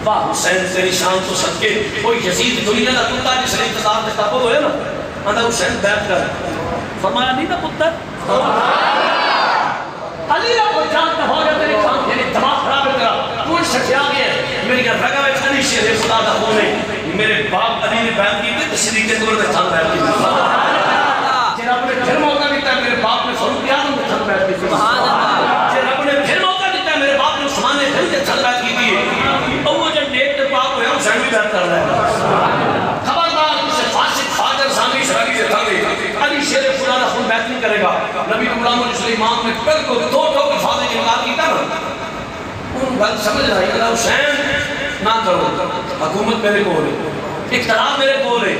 واہ حسین تیری شان تو صدقے کوئی یزید دنیا کا کتا جس نے انتظار سے تابو ہوئے نا اندھا حسین بیعت کر فرمایا نہیں نا پتر علی را کوئی جانتا ہو گیا تیری خان یعنی دماغ خراب ہے تیرا کوئی شکیا گیا میری رگا میں علی شیر خدا دا ہونے میرے باپ علی نے بیعت کی تھی تشریح کے دور میں تھان بیعت کی جی رب نے پھر موقع دیتا ہے میرے باپ نے فاروق اعظم نے تھان بیعت کی تھی جی رب نے پھر موقع دیتا ہے میرے باپ نے عثمان نے پھر تھان بیعت کی تھی اور وہ جب نیک تے پاک ہوئے حسین بھی بیعت کر رہا ہے خبردار اسے فاسق فاجر زانی شرابی سے تھا علی شیر خدا دا خون بیعت نہیں کرے گا نبی غلام الاسلام نے پھر کو دو فاضل کی انکار کی تھا ان بات سمجھ رہا ہے حسین نہ کرو حکومت میرے کو ہے اقتدار میرے کو ہے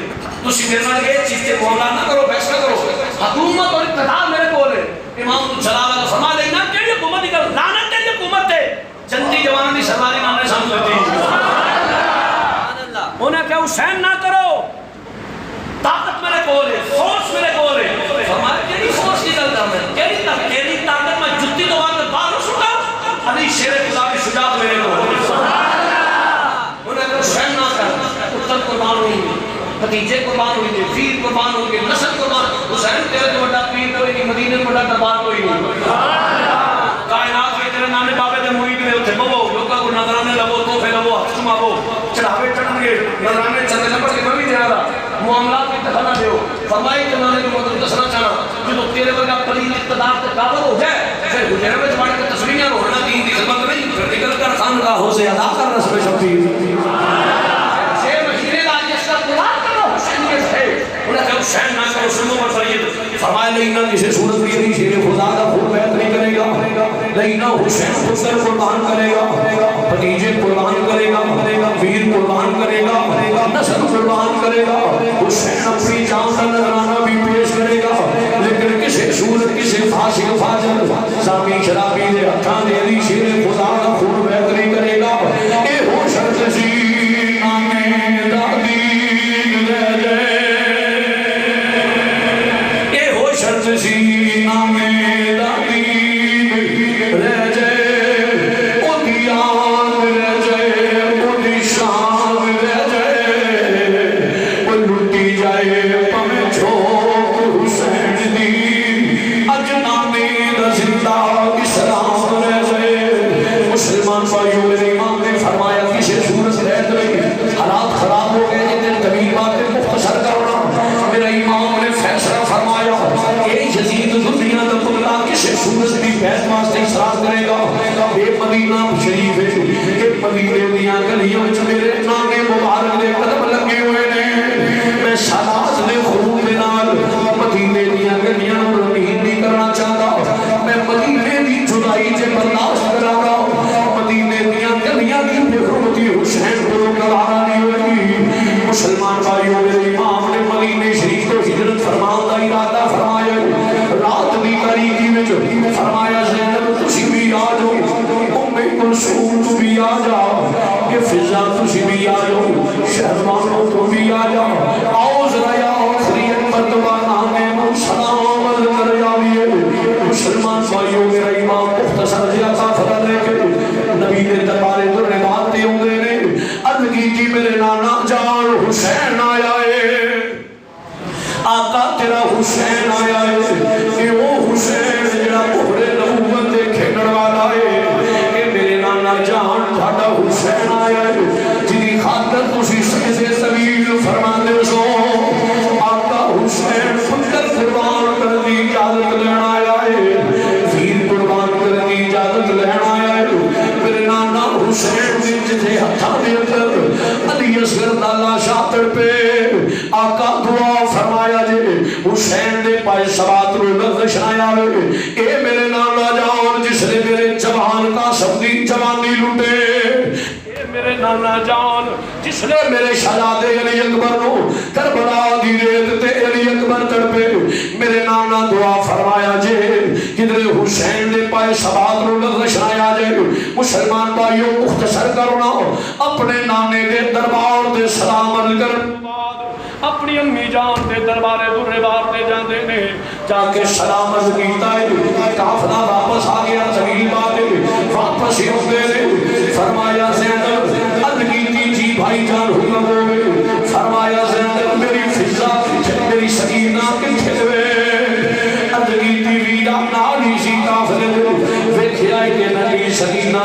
تسی میرے نال یہ چیز تے معاملہ نہ کرو بحث نہ کرو حکومت اور اقتدار میرے کو ہے امام الجلال علیہ فرما لے نہ کہ حکومت کر لعنت تیری حکومت ہے جنتی جوانوں دی سرکاری نام نے سامنے دی سبحان اللہ انہیں کہ حسین نہ کرو طاقت میرے کو ہے فورس میرے کو ہے فرمایا کیڑی فورس کی گل کر میں کیڑی طاقت میں جُتی تو وہاں باہر سٹا علی شیر خدا کی شجاعت میرے کو ہے سبحان اللہ انہیں کہ حسین نہ کر پتر قربان ہوئی بھتیجے قربان ہوئی تھے پیر قربان ہوئی تھے نسل قربان حسین تیرے تو بڑا پیر کوئی نہیں مدینے میں بڑا دربار کوئی نہیں کائنات میں تیرے نانے بابے دے مرید میں اتھے ببو لوگا کو نظرانے لگو توفے لگو حسن مابو چڑھاوے چڑھن گے نظرانے چندے لپڑ کے میں بھی دینا رہا معاملات کی دخلہ دیو فرمائی تمہارے کو مدد دسنا چاہنا جو تیرے ورگا پلیل اقتدار تے قابل ہو جائے پھر حجرے میں جمانے کے تصویریاں روحنا دین دی خدمت نہیں پھر نکل کر خانگاہوں سے ادا کر رسم شبیر حسین نہ کرو سنو پر فرید فرمائے لینا کسی صورت کی نہیں شیر خدا کا خود بیعت نہیں کرے گا لینا حسین پتر قربان کرے گا بھتیجے قربان کرے گا پیر قربان کرے گا نسل قربان کرے گا حسین اپنی جان کا نذرانہ بھی پیش کرے گا لیکن کسی صورت کسی فاسق فاجر سامی شرابی دے ہتھاں دے علی شیر خدا کا خود بیعت نہیں کرے گا اے ہو شرط سی نامے دادی سینہ میں دادی رہ جائے او دیان رہ جائے او دی شان رہ جائے او لٹی جائے پمیں چھوک حسین دی اجنامی دا زندہ اسلام رہ جائے مسلمان بھائیوں میرے امام نے فرمایا کسی صورت رہ گئی حالات خراب ہو گئے جتنے طویل باتیں مختصر کرنا میرا امام نے فیصلہ فرمایا یزید دنیا دا کلا کسی صورت بھی بیعت واسطے اصرار کرے گا اے مدینہ شریف ہے اے مدینے دیاں گلیوں وچ میرے نام مبارک دے قدم لگے ہوئے نے میں سالات دے خروج دے نال مدینے دیاں گلیاں نوں رنگین نہیں کرنا چاہتا میں مدینے دی جدائی تے برداشت کراں گا مدینے دیاں گلیاں دی بے حرمتی حسین کو گوارا نہیں ہوگی مسلمان بھائیوں میرے امام نے مدینے شریف کو ہجرت فرمان دا ارادہ فرمایا رات دی تاریکی میں جو فرمایا زینب تسی بھی آ جاؤ ام کلثوم تو بھی آ جاؤ کہ فضا تسی بھی آ جاؤ شہروانوں تو بھی آ جاؤ آؤ ذرا یا آخری مرتبہ نامے مو سلام عرض کر جاویے مسلمان بھائیوں میرا امام مختصر جیا قافلہ لے کے نبی نے دربارے تو روایت ہوں گے نے عرض کی جی میرے نانا جان حسین آیا ہے آقا تیرا حسین آیا ہے کہ وہ حسین جڑا مہر نبوت دے کھیڑ والا ہے کہ میرے نانا جان تھاڈا حسین آیا ہے جدی خاطر تسی سجدے طویل فرماندے سو آقا حسین پتر قربان کر دی اجازت لینا آیا ہے پیر قربان کر دی اجازت لینا آیا ہے میرے نانا حسین دی جتھے ہتھاں دے اندر علی اصغر دا لاشا تڑپے آقا دعا فرمایا جے حسین دے پائے سبات رو لغش آیا ہوئے اے میرے نانا جان جس نے میرے جوان کا سبدی جوانی لٹے اے میرے نانا جان جس نے میرے شہزادے علی اکبر نو کربلا دی ریت تے علی اکبر تڑپے میرے نانا دعا فرمایا جے کدھر حسین دے پائے سبات رو لغش آیا جے مسلمان بھائیوں مختصر کرنا اپنے نانے دے دربار دے سلام عرض کر اپنی امی جان دے دربارے درے بار دے جاندے نے جا کے سلام عرض کیتا ہے کافلہ واپس آ گیا طویل باتیں واپس ہی ہوندے نے فرمایا زینب عرض کی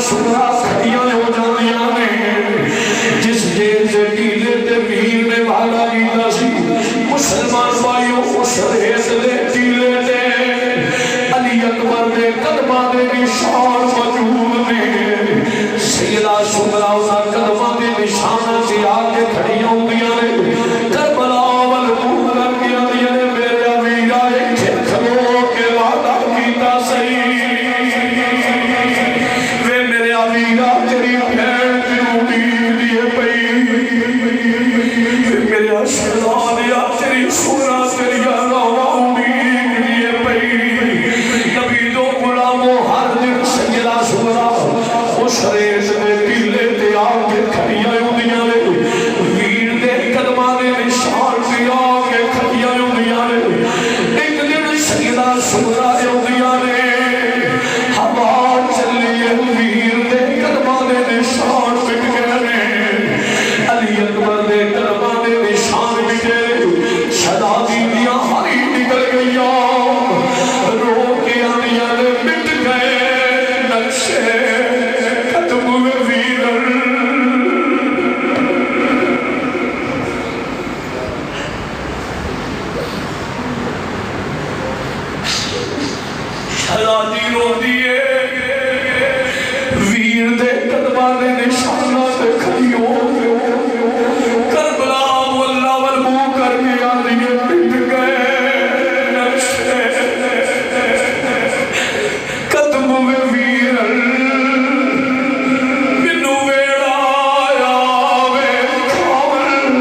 سورا کھڑیاں ہو جانیاں نے جس جیل سے ٹیلے تے ویر نے بھالا کیتا سی مسلمان بھائیوں اس ریت دے ٹیلے تے علی اکبر دے قدمہ دے نشان موجود نے سیدہ سمرا انہاں قدمہ دے نشان سے آگے کھڑیاں ہو گیا نے کربلا والمون کر کے آدیا نے میرے ویرا ایک کھلو کے وعدہ کیتا صحیح وے میرے ویرا تیری بھین تیرو دید دیے پئی وے میرے شہزاد یا تیری سورا تیری راوہ امید دیے پئی نبی دو غلاموں ہر دن سیدہ سمرا اس ریز میں ٹیلے تے آگے کھڑیاں ہوندیاں نے ویر دے قدمہ دے نشان تے آگے کھڑیاں ہوندیاں نے ایک دن سیدہ سمرا ہوندیاں نے ہوا چلی ویر دے قدمہ دے نشان مٹ گئے نے علی اکبر دے قدمہ دے نشان مٹے شہزادی دیاں ہری نکل گئیاں رو کے آنیاں نے مٹ گئے نقشے شہزادی رو دیے ویر دے قدمہ دے نشانات کھڑی ہو کربلا واللہ والمو کر کے آدھے پٹ گئے نقشے قدم میں ویر منو ویڑا آوے کھاول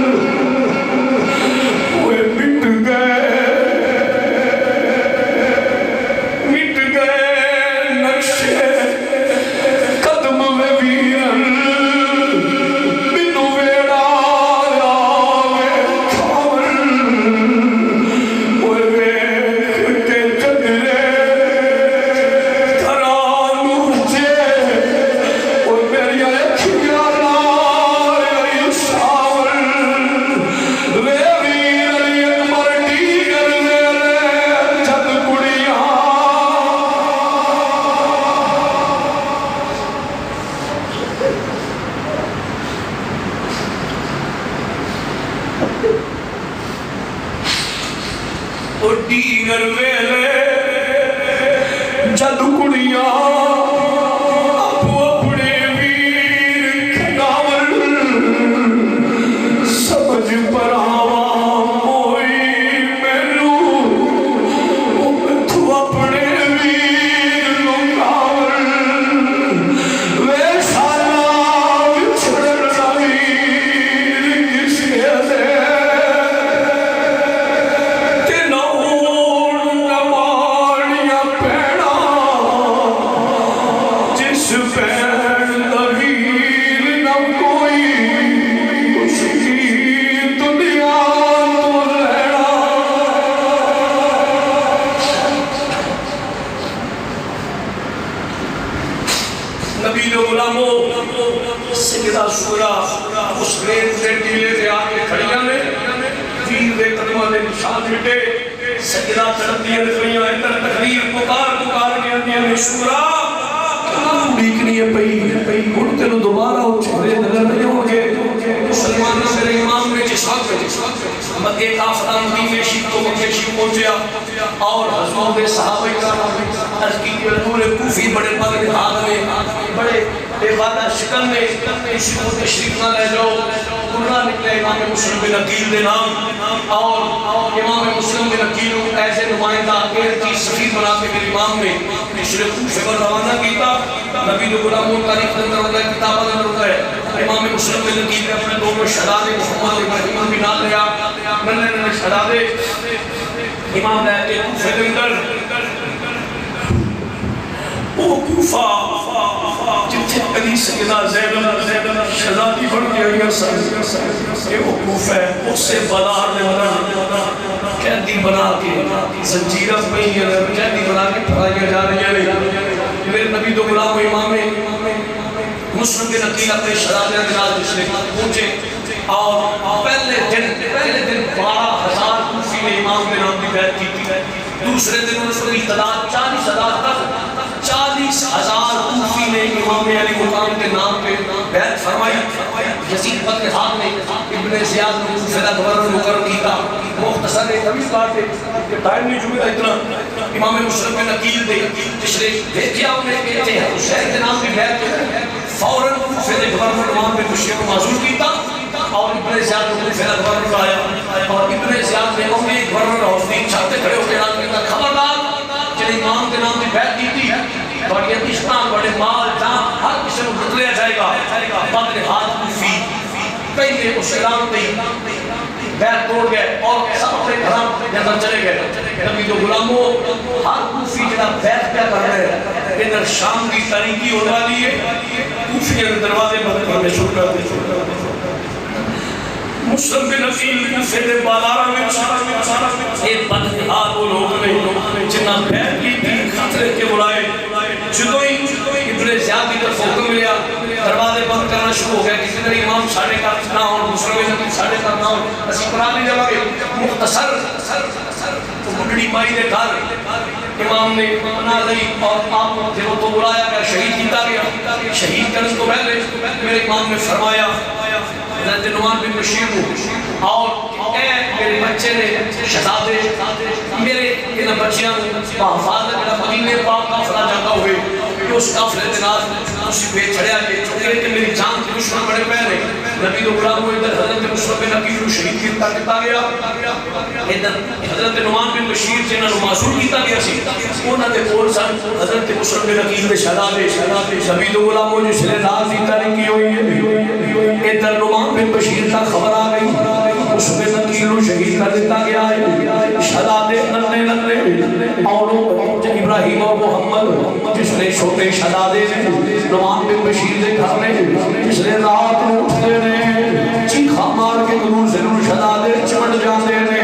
وہ پٹ گئے دیگر ویلے جد کڑیاں اپو اپنے ویر کھناول سمجھ پر آوا موئی مینو تو اپنے ویر لنگاول وے سالا بچھڑنا ویر کسی دے سیدہ سورا اس ریت دے ٹیلے دے آگے کھڑیاں نے ویر دے قدمہ دے نشان مٹے سیدہ تڑپیاں دے پہیاں اندر تقریر پکار کے اندیاں نے سورا دیکھنی ہے پئی اڑتے نو دوبارہ ہو چھوڑے نظر نہیں ہو گئے مسلمانوں میرے امام نے جس وقت مکہ کافرہ مدینہ شیخ کو مکہ شیخ پہنچیا اور حضور صحابہ کرام عرض کی کہ حضور کوفی بڑے بڑے ہاتھ میں بڑے عبادہ شکل میں کسی کو تشریف نہ لے جاؤ قرآن نکلے امام مسلم بن عقیل دے نام اور امام مسلم بن عقیل ایسے نمائندہ ایک چیز سفید بنا کے میرے امام نے پچھلے کوفے پر روانہ کیتا نبی دو غلاموں تاریخ اندر ہوتا ہے کتاب اندر ہوتا ہے امام مسلم بن عقیل نے اپنے دو میں شہزادے محمد ابراہیم بھی نام لیا ننے شہزادے امام لے کے کوفے کے اندر وہ کوفہ جتھے علی سیدہ زینب شہزادی بڑھ کے آئیہ سر یہ وہ کوفہ ہے اس سے بازار میں بنا قیدی بنا کے زنجیرت میں قیدی بنا کے پھرائیاں جا رہی ہیں میرے نبی دو غلام و امام مسلم بن عقیل اپنے شہزادے اندراز اس نے پہنچے اور پہلے دن 12,000 کوفی نے امام کے نام کی بیعت کی تھی دوسرے دن ان کی تعداد 40,000 تک 40,000 کوفی نے امام علی یزید بن ہاتھ نے ابن زیاد نے کوفہ گورنر مقرر کیتا مختصر ایک طویل بات ہے کہ ٹائم نہیں جمعہ اتنا امام مسلم بن عقیل دے جس نے دیکھا انہیں کہتے ہیں حسین کے نام کی بیعت فوراً کوفہ گورنر امام بن بشیر کو معزول کیتا اور ابن زیاد نے کوفہ گورنر آیا اور ابن زیاد نے اپنے گورنر ہاؤس کی چھت تے کھڑے ہو کے اعلان کیا خبردار جن امام کے نام کی بیعت کی تھی بڑی عزتاں بڑے مال جان ہر کسی کو بدلیا جائے گا بدر ہاتھ کوفی پہلے اس اعلان پہ بیعت توڑ گئے اور سب اپنے گھروں کے اندر چلے گئے نبی جو غلاموں ہر کوفی جڑا بیعت کیا کر رہے ہیں ادھر شام کی تاریکی ہونے والی ہے کوفی کے دروازے بند کرنے شروع کر دے مسلم بن عقیل کوفے دے بازاراں وچ اے بدحال وہ لوگ نے جنہاں بیعت کی تھی خطرے کے بلائے جدوں ہی ابن زیاد کی طرف حکم ملیا دروازے بند کرنا شروع ہو گیا کسی طرح امام ساڑھے کا نہ ہو دوسرے میں ساڑھے کا نہ ہو اسی قرآن نہیں جمع گئے مختصر بڑی مائی دے گھر امام نے بنا لئی اور آپ جب تو بلایا گیا شہید کیتا گیا شہید کرنے تو پہلے میرے امام نے فرمایا حضرت نعمان بن بشیر کو اور اے میرے بچے نے شہزادے میرے ان بچیاں حفاظت میرا مدینے پاک قافلہ جاتا ہوئے کہ اس قافلے کے ناز اسی پہ چڑھیا کہ چونکہ کہ میری جان کے دشمن بڑے پہلے نبی دو غلام ہوئے ادھر حضرت مسلم بن عقیل کو شہید کیتا گیا ادھر حضرت نعمان بن بشیر جنہاں نو معزول کیتا گیا سی انہاں دے کول سن حضرت مسلم بن عقیل دے شہزادے نبی دو غلام ہوئے جس نے ناز دی تاریکی ہوئی ہے ادھر نعمان بن بشیر کا خبر آ گئی اس میں نقیل و شہید کر دیتا گیا ہے شہزادے ننے ننے اور ابراہیم اور محمد جس نے چھوٹے شہزادے نے نعمان بن بشیر دے گھر میں جس نے رات میں اٹھتے نے چیخا مار کے گرو سے شہزادے چمٹ جاتے نے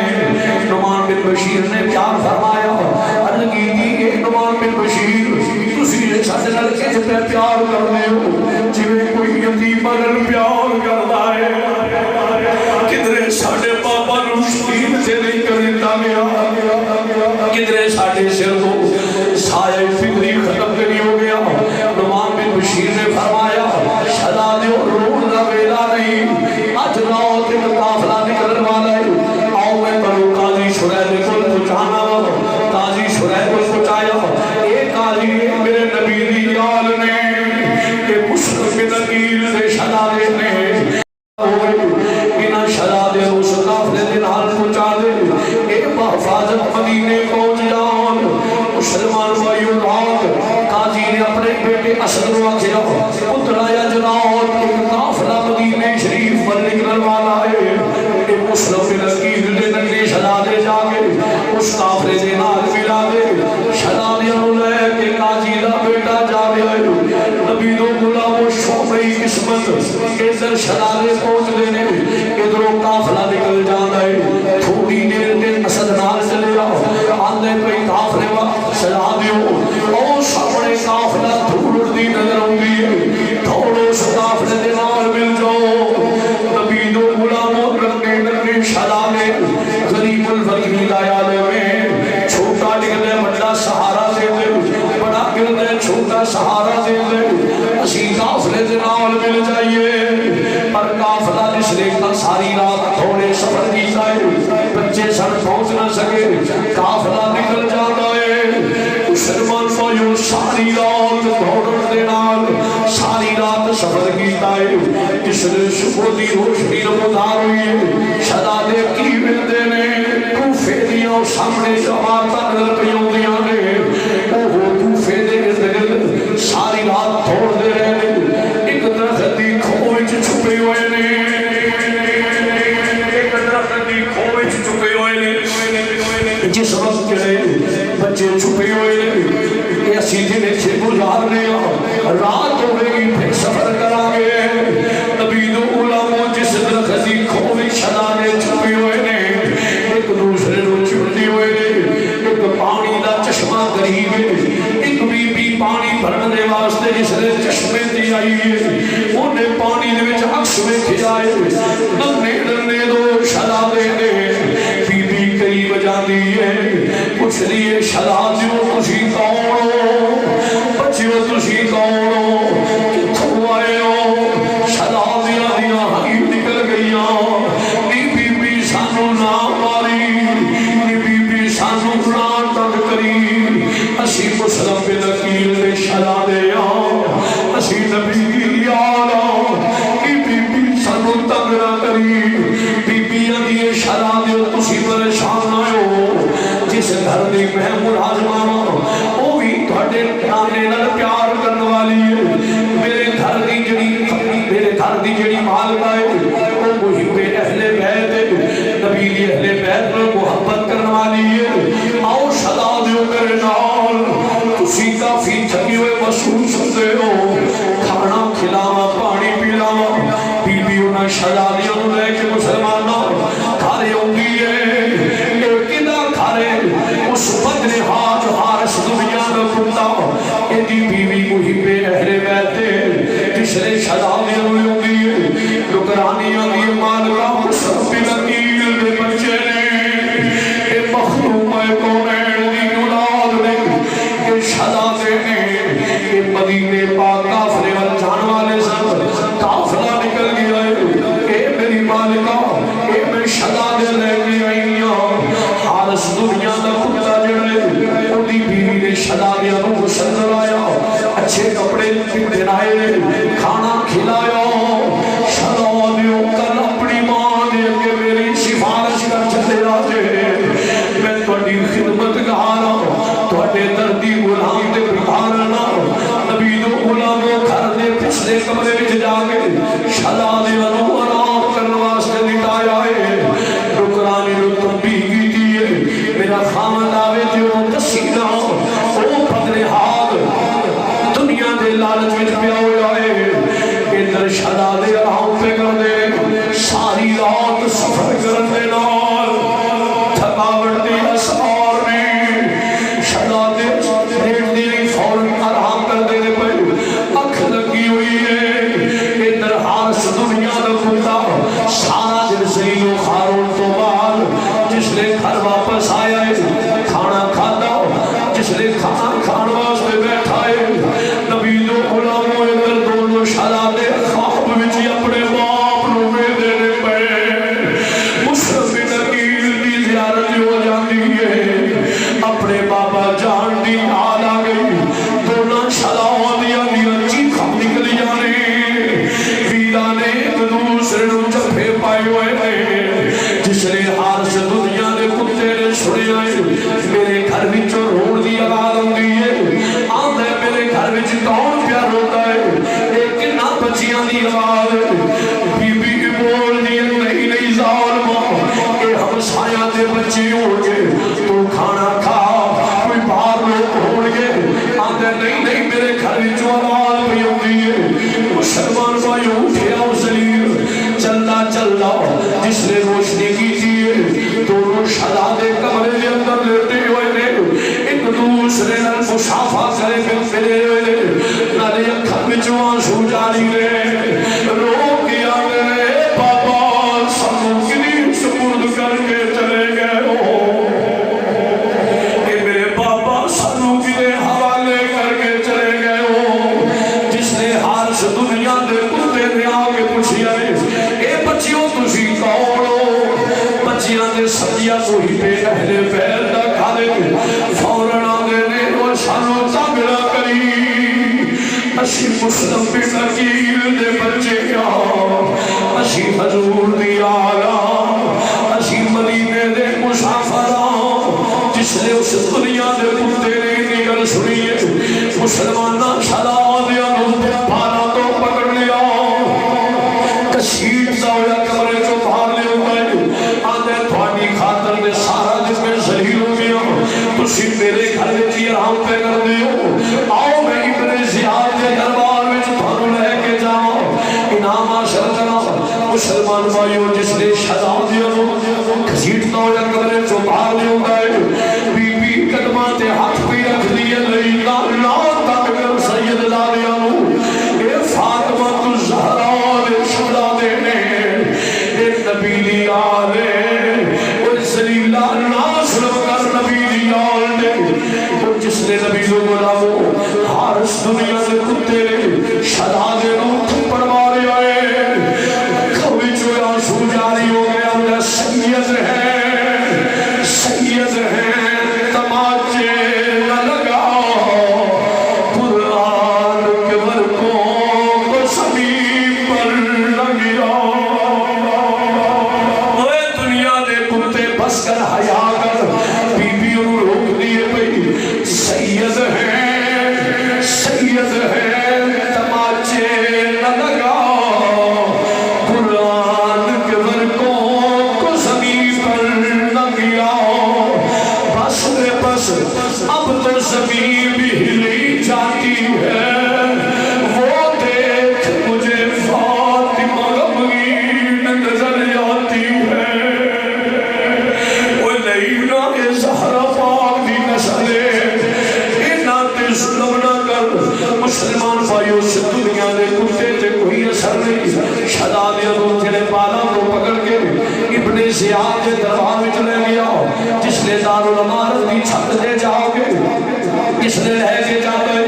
نعمان بن بشیر نے پیار فرمایا عرض کی تھی کہ نعمان بن بشیر تسی ساڈے لڑکے سے پیار کرنے ہو جویں کوئی یتیم مگر پیار کرتا ہے کدھرے ساڑھے بابا نو شہید سے نہیں کر دیتا گیا کدھرے ساڑھے سر کو سایہ فکری ختم کری ہو گیا نعمان بن بشیر نے فرمایا شہزادے اور روح نہ ویلا نہیں آج رات کے قافلہ نکلن والا ہے آؤ میں پڑھو قاضی شریح کو پہنچانا قاضی شریح کو پہنچایا ایک قاضی میرے نبی دی یال نے کہ مسلم بن عقیل سے شہزادے نے انہاں شہزادے اس قافلے دے نال پہنچا دے اے بحفاظت مدینے پہنچ جان مسلمان بھائیو رات قاضی نے اپنے بیٹے اسد کو آکھیا پترا یا جناب ایک قافلہ مدینے شریف پر نکلن والا ہے اے مسلم بن عقیل دے نکلے شہزادے جا کے اس قافلے دے نال ملا دے شہزادے نو لے کے قاضی دا بیٹا جا رہا ہے نبی دو غلام شعبئی قسمت ادھر شہزادے پہنچ دینے ادھروں قافلہ نکل جانا ہے تھوڑی دیر دے اسد نال چلے آندے کوئی قافلے وقت شہزادیوں اور سامنے قافلہ دھوڑ دی نظر ہوگی ہے دوڑو اس قافلے دے نال مل جاؤ نبی دو غلاموں رکھنے نکلے شہزادے غریب الفقیر دایال میں چھوٹا نکلے بڑا سہارا دے دے بڑا نکلے چھوٹا سہارا دے دے اسی قافلے دے نال مل جائیے پر قافلہ جس نے ساری رات تھوڑے سفر کیتا ہے بچے سر پہنچ نہ سکے قافلہ نکل جاتا ہے مسلمان بھائیو ساری رات دوڑن دے نال ساری رات سفر کیتا ہے جس نے صبح دی روشنی نمودار ہوئی ہے شہزادے کی ملتے نے کوفے دیاں سامنے جماعتاں نظر پہ آؤندیاں نے اوہ کوفے دے گرد ساری رات دوڑ دے رہے ایک درخت دی کھو وچ چھپے ہوئے نے ایک درخت دی کھو وچ چھپے ہوئے نے جس وقت کے بچے چھپے ہوئے نے ایسی دن سے گزارنے رات ہوئے گی پھر سفر کریں گے نبی دو غلاموں جس درخت دی کھو وچ شہزادے چھپے ہوئے نے ایک دوسرے نو چمٹی ہوئے نے ایک پانی دا چشمہ قریب ہے ایک بی بی پانی بھرنے واسطے جس نے چشمے دی آئی ہے انہیں پانی دے وچ عکس میں کھجائے ننے ننے دو شہزادے نے بی بی قریب جاندی ہے پوچھ لیے شہزادیوں تسی کون ہو بچیوں تسی کون ہو کتھوں آئے ہو شہزادیاں دیاں اسی نبی آلا کی بی بی سنو تنگ نہ کری بی بیاں دی شرع دیو تسی پریشان نہ ہو جس گھر دی میں ملازمہ وہ بھی تھوڑے نانے نال پیار کرنے والی ہے میرے گھر دی جڑی مالکہ ہے وہ محب اہل بیت ہے نبی دی اہل بیت میں محبت کرنے والی ہے آؤ صدا دیو کرے نال تسی کافی تھکی ہوئے محسوس ہوتے ہو کھانا کھلاوا پانی پلاوا بی بی انہیں صدا دیو لے کے مسلمانوں کھارے ہوندی ہے ایک دا کھارے اس بدر ہاتھ حارس دنیا میں کتا ایدی بیوی محب اہل بیت ہے تیسرے صدا دیو ہوندی ہے لکرانی ہوندی مالکہ مصرف نکیل دے بچے نے اے مخلوم اے کونین دی اولاد نے اے صدا دینے اے مدینے پاک کافلے وال جان والے سن کافلہ نکل گیا ہے اے میری مالکہ اے میں صدا دے لے کے آئی ہوں حارس دنیا دا کتا جڑے اُنی بیوی نے صدا دیا نو سندر آیا اچھے کپڑے دنائے کھانا کھلایا صدا دیو کل اپنی ماں دے کے میری سفارش کر چلے راجے میں توڑی خدمت گھارا توڑے دردی غلام دے بھارنا نبی دو غلاموں گھر دے پچھلے کمرے وچ جا کے صدا دیو نو آرام کرنے واسطے لٹایا ہے نکرانی نو تنبیہ کیتی ہے میرا خامد آوے جو کسینا او بدر ہاتھ دنیا دے لالچ وچ پیا ہویا ہے ادھر صدا دے آرام پہ کر دے ساری رات سفر کر دے نال تھکاوٹ دی اسعار نے صدا دے ریٹ دی فوراً آرام کر دے پہ اکھ لگی ہوئی ہے ادھر حارس دنیا دا کتا سارا دن زلیل و خارون تو بعد جس نے گھر واپس آیا ہے کھانا کھاتا جس نے کھانا کھان واسطے بیٹھا ہے نبی دو غلاموں ادھر دونوں صدا دے خواب وچ اپنے باپ نو میں دینے پہ مصرف نکیل دی زیارت ہو جاتی ہے اپنے بابا جان دی آل آ گئی دونوں صدا دیا چیخاں نکل جانے ویرانے ایک دوسرے نو جھپے پائے ہوئے ہیں جس نے حارس دنیا دے کتے نے سنے آئے میرے گھر وچوں روڑ دی آواز ہوندی ہے آندے میرے گھر وچ کون پیار ہوتا ہے ایک نہ بچیاں دی آواز بی بی بول دی نہیں نہیں ظالماں اے ہم سایہ دے بچے ہوں گے تو کھانا کھا کوئی باہر لوگ ہوں گے آندے نہیں نہیں میرے گھر وچوں آواز بھی ہوندی ہے مسلمان بھائی اٹھیا ذلیل چلدا چلدا جس نے روشنی کی تھی دونوں صدا دے کمرے دے اندر لیٹے ہوئے نے ایک دوسرے نال مصافحہ کرے پھرے ہوئے نے نالے اکھاں وچوں آنسو جاری نے رو کے آندے بابا سانو کدی سپرد کر کے چلے گئے ہو اے میرے بابا سانو کدے حوالے کر کے چلے گئے ہو جس نے حارس دنیا دے کتے نے آ کے پوچھیا اے بچیوں تسی کون ہو بچیاں دے سجیا کوئی بے اہل بیت دا کھالے فوراً آگے نے وہ سانو تنگڑا کری اسی مسلم بن عقیل دے بچے اسی حضور دی آلہ اسی مدینے دے مسافرہ جس نے اس دنیا دے کتے نے نگل سنیے مسلمانہ صدا دیا نو پانا تو پکڑ لیا کشید دا ہویا کمرے جو باہر لے ہوئے آدھے تھوڑی خاطر میں سارا جس میں ذلیل ہو گیا تسی میرے گھر میں جی آرام پہ کر دیو آؤ میں ابن زیاد کے دربار میں تھانو لے کے جاؤ انعام آشر کرا مسلمان بھائیو جس نے صدا دیا نو کشید دا ہویا کمرے جو باہر لے ہوئے بی بی قدمات ہاتھ پہ رکھ دیئے لینا لا تک کر سید دادیا نو اے فاطمہ تو زہرا دے شدہ دینے اے نبی دی آلے اے زلیلہ ناصر کر نبی دی آلے اور جس نے نبی دو غلاموں حارس دنیا سے کتے نے صدا دے نو تھپڑ مارے آئے کھوی چویا سو جاری بھائی اس دنیا دے کتے تے کوئی اثر نہیں شہزادے کو جڑے بالاں کو پکڑ کے ابن زیاد کے دربار وچ لے گیا جس نے دارالعمارت کی چھت دے جاؤ گے کس نے لے کے جاتا ہے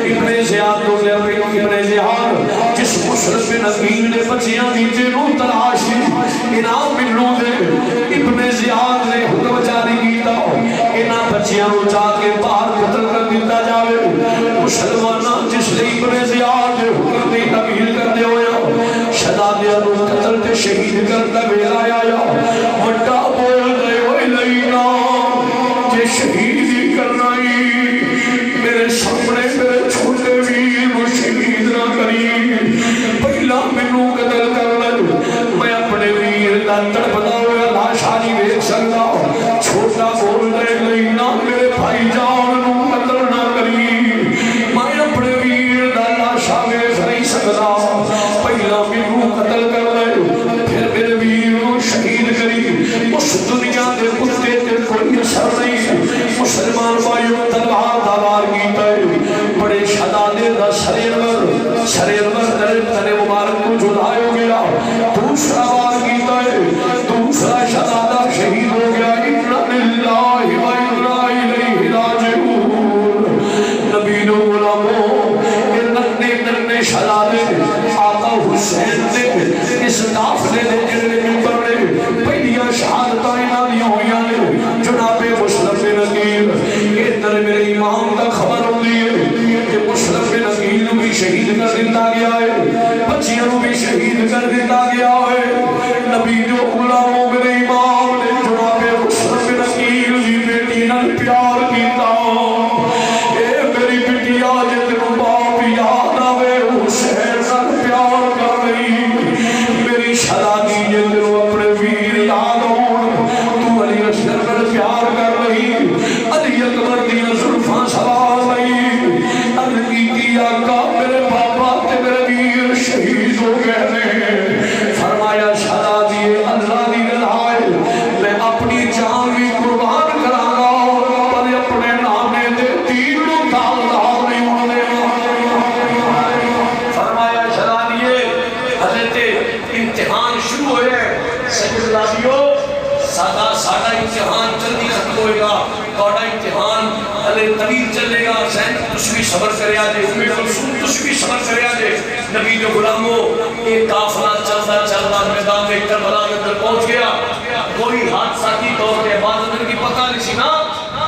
ابن زیاد کو لے ابن زیاد جس مسلم بن عقیل نے بچیاں نیچے نو تلاش انعام ملوں دے ابن زیاد نے حکم جاری کیتا انہاں بچیاں نو جا کے باہر قتل کر دیتا جاوے مسلماناں جس نے ابن زیاد نے حکم دی تعمیل کر دے ہویا شہزادیاں نو قتل تے شہید کرتا ویلا آیا وڈا بول دے ہوئے لینا جے شہید ہی کرنا میرے سامنے میرے چھوٹے ویر کو شہید نہ کری پہلا مینوں قتل کر لے میں اپنے ویر دا تڑپدا ہوا لاشاں نہیں ویکھ سکدا چھوٹا بول دے لینا میرے بھائی جان نو قتل نہ کری میں اپنے ویر دا لاشاں ویکھ نہیں سکدا پہلا مینوں قتل کر لے پھر میرے ویر کو شہید کری اس دنیا دے کتے تے کوئی اثر نہیں مسلمان بھائیوں تلوار دا وار کیتا ہے بڑے شہزادے دا سرینور تنے مبارک کو جھلائے گیا دوسرا وار کیتا ہے دوسرا شہزادہ شہید ہو گیا اِنَّ لِلَّهِ وَإِنَّا إِلَيْهِ رَاجِعُونَ نبی نو غلاموں یہ ننے شہزادے آقا حسین نے اس قافلے دے جڑے ممبر نے پہلیاں شہادتاں انہاں دی ہویاں نے جناب مسلم بن عقیل ادھر میرے امام دا خبر ہوندی ہے کہ مسلم بن عقیل نو بھی شہید کر دیتا گیا ہے بچیاں نو بھی شہید کر دیتا گیا ہے نبی جو غلاموں میرے امام نے جناب مسلم بن عقیل دی بیٹی نال پیار کیتا اے میری بیٹی آج تینوں باپ یاد آوے حسین نال پیار کر رہی میری شہزادی جے تینوں اپنے ویر یاد ہون تو علی اصغر نال پیار کر رہی علی اکبر دی زلفاں سوال نہیں عرض کی آقا میرے بابا تے میرے ویر شہید ہو گئے نے فرمایا شہزادی اللہ دی رضا میں اپنی جان بھی قربان کراں گا پر اپنے نامے دے دین نو داغدار نہیں ہونے فرمایا شہزادی حضرت امتحان شروع ہوئے سید لابیو سادہ امتحان جلدی ختم ہوئے گا توڑا امتحان علی طویل چلے گا سین تُس بھی صبر کریا دے امید رسول تُس بھی صبر کریا دے نبی جو غلاموں ایک قافلہ چلتا میدان میں کربلا میں اندر پہنچ گیا کوئی حادثاتی طور پہ عبادت کی پتہ نہیں سی نا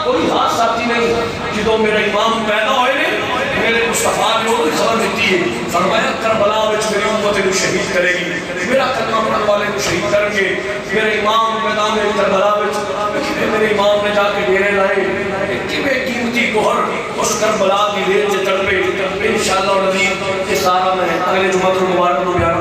کوئی حادثاتی نہیں جدو میرا امام پیدا ہوئے نے میرے مصطفیٰ نے وہ خبر دیتی ہے فرمایا کربلا میں میری امت کو شہید کرے گی میرا کلمہ پڑھنے والے کو شہید کریں گے میرے امام میدان میں کربلا میں میرے امام نے جا کے ڈیرے لائے کہ قیمتی گوہر اس کربلا کی ریت سے تڑپے انشاءاللہ نبی یہ سارا میں اگلے جمعہ کو مبارک کو بیان